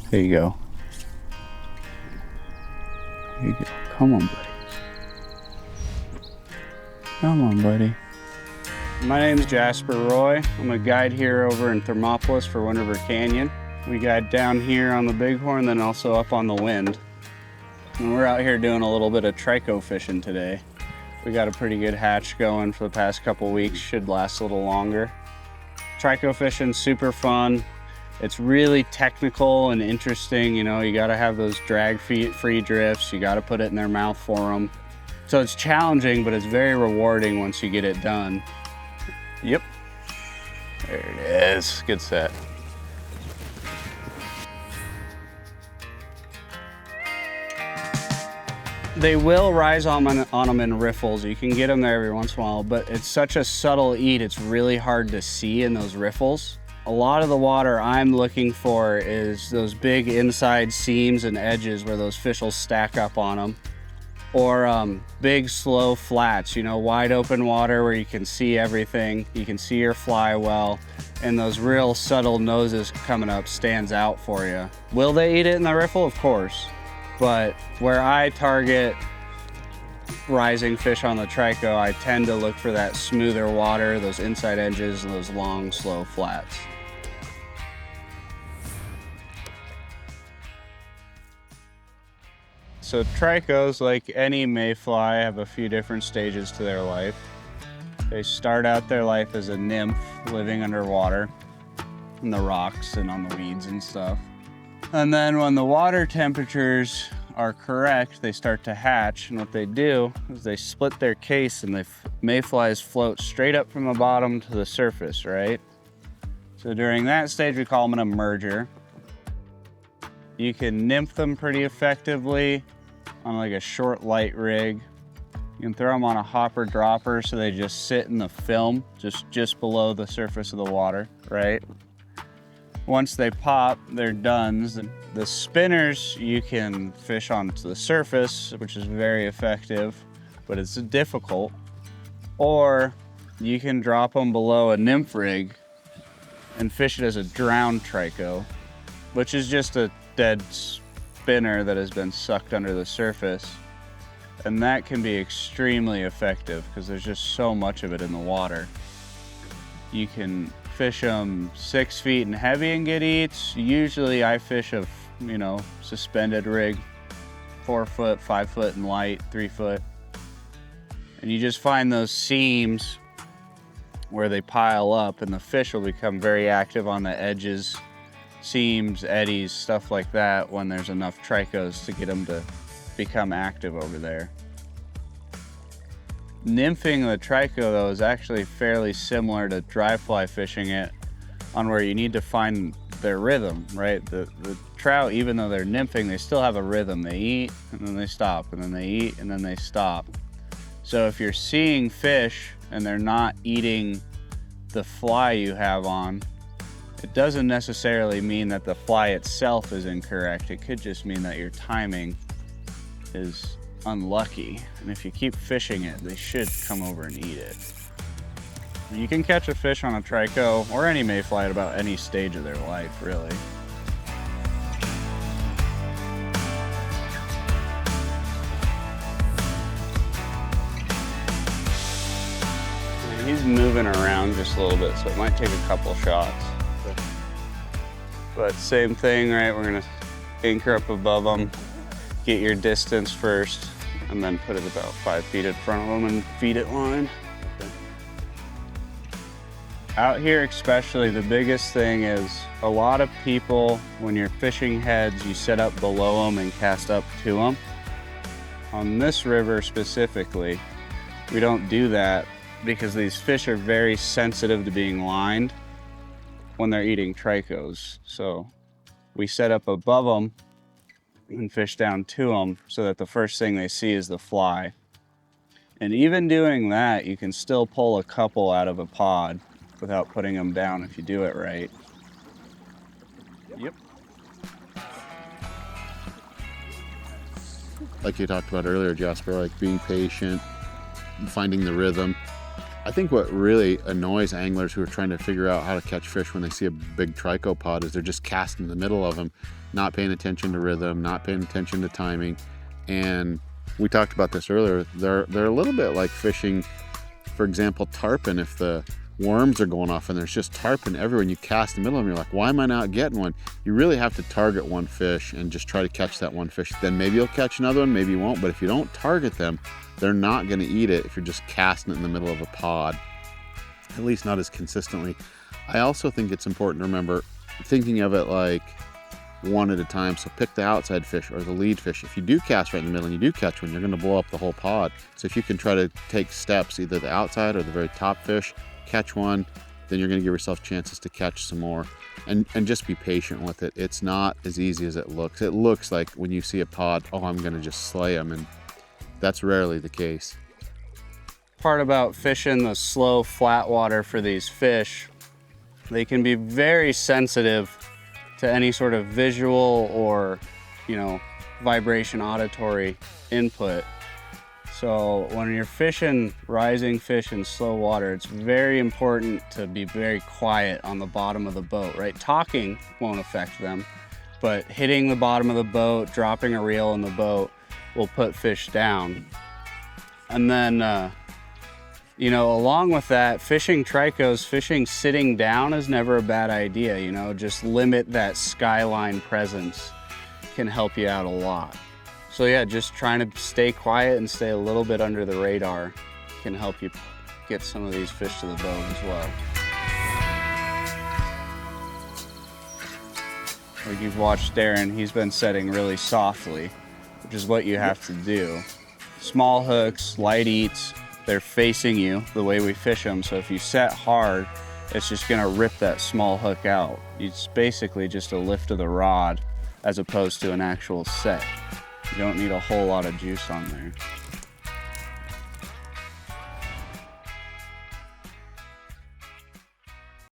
There you go. There you go. Come on, buddy. Come on, buddy. My name's Jasper Roy. I'm a guide here over in Thermopolis for Wind River Canyon. We guide down here on the Bighorn, then also up on the Wind. And we're out here doing a little bit of Trico fishing today. We got a pretty good hatch going for the past couple weeks. Should last a little longer. Trico fishing, super fun. It's really technical and interesting. You know, you gotta have those drag-free drifts. You gotta put it in their mouth for them. So it's challenging, but it's very rewarding once you get it done. Yep. There it is. Good set. They will rise on them in riffles. You can get them there every once in a while, but it's such a subtle eat, it's really hard to see in those riffles. A lot of the water I'm looking for is those big inside seams and edges where those fish will stack up on them. Or big, slow flats, you know, wide open water where you can see everything, you can see your fly well, and those real subtle noses coming up stands out for you. Will they eat it in the riffle? Of course. But where I target rising fish on the Trico, I tend to look for that smoother water, those inside edges, and those long, slow flats. So Tricos, like any mayfly, have a few different stages to their life. They start out their life as a nymph living underwater in the rocks and on the weeds and stuff. And then when the water temperatures are correct, they start to hatch. And what they do is they split their case and the mayflies float straight up from the bottom to the surface, right? So during that stage, we call them an emerger. You can nymph them pretty effectively on like a short light rig. You can throw them on a hopper dropper so they just sit in the film just below the surface of the water, right? Once they pop, they're duns. The spinners you can fish onto the surface, which is very effective, but it's difficult. Or you can drop them below a nymph rig and fish it as a drowned Trico, which is just a dead spinner that has been sucked under the surface. And that can be extremely effective because there's just so much of it in the water. You can fish them 6 feet and heavy and get eats. Usually I fish a, suspended rig, 4 foot, 5 foot and light, 3 foot. And you just find those seams where they pile up and the fish will become very active on the edges, seams, eddies, stuff like that when there's enough Tricos to get them to become active over there. Nymphing the Trico though is actually fairly similar to dry fly fishing it, on where you need to find their rhythm, right? The trout, even though they're nymphing, they still have a rhythm. They eat and then they stop, and then they eat and then they stop. So if you're seeing fish and they're not eating the fly you have on, it doesn't necessarily mean that the fly itself is incorrect. It could just mean that your timing is unlucky. And if you keep fishing it, they should come over and eat it. You can catch a fish on a Trico or any mayfly at about any stage of their life, really. He's moving around just a little bit, so it might take a couple shots. But same thing, right? We're gonna anchor up above them, get your distance first, and then put it about 5 feet in front of them and feed it line. Okay. Out here especially, the biggest thing is a lot of people, when you're fishing heads, you set up below them and cast up to them. On this river specifically, we don't do that because these fish are very sensitive to being lined when they're eating Tricos. So we set up above them and fish down to them so that the first thing they see is the fly. And even doing that, you can still pull a couple out of a pod without putting them down if you do it right. Yep. Like you talked about earlier, Jasper, like being patient, finding the rhythm. I think think what really annoys anglers who are trying to figure out how to catch fish when they see a big Trico pod is they're just casting in the middle of them, not paying attention to rhythm, not paying attention to timing. And we talked about this earlier. They're a little bit like fishing, for example, tarpon. If the worms are going off and there's just tarpon everywhere and you cast in the middle of them, you're like, why am I not getting one? You really have to target one fish and just try to catch that one fish. Then maybe you'll catch another one, maybe you won't. But if you don't target them, they're not going to eat it if you're just casting it in the middle of a pod, at least not as consistently. I also think it's important to remember thinking of it like one at a time. So pick the outside fish or the lead fish. If you do cast right in the middle and you do catch one, you're going to blow up the whole pod. So if you can try to take steps, either the outside or the very top fish, catch one, then you're going to give yourself chances to catch some more, and just be patient with it. It's not as easy as it looks. It looks like when you see a pod, oh, I'm going to just slay them, and that's rarely the case. Part about fishing the slow flat water for these fish, they can be very sensitive to any sort of visual or, vibration auditory input. So when you're fishing rising fish in slow water, it's very important to be very quiet on the bottom of the boat, right? Talking won't affect them, but hitting the bottom of the boat, dropping a reel in the boat will put fish down. And then, along with that, fishing Tricos, fishing sitting down is never a bad idea, just limit that skyline presence can help you out a lot. So yeah, just trying to stay quiet and stay a little bit under the radar can help you get some of these fish to the boat as well. Like you've watched Darren, he's been setting really softly, which is what you have to do. Small hooks, light eats, they're facing you the way we fish them. So if you set hard, it's just gonna rip that small hook out. It's basically just a lift of the rod as opposed to an actual set. You don't need a whole lot of juice on there.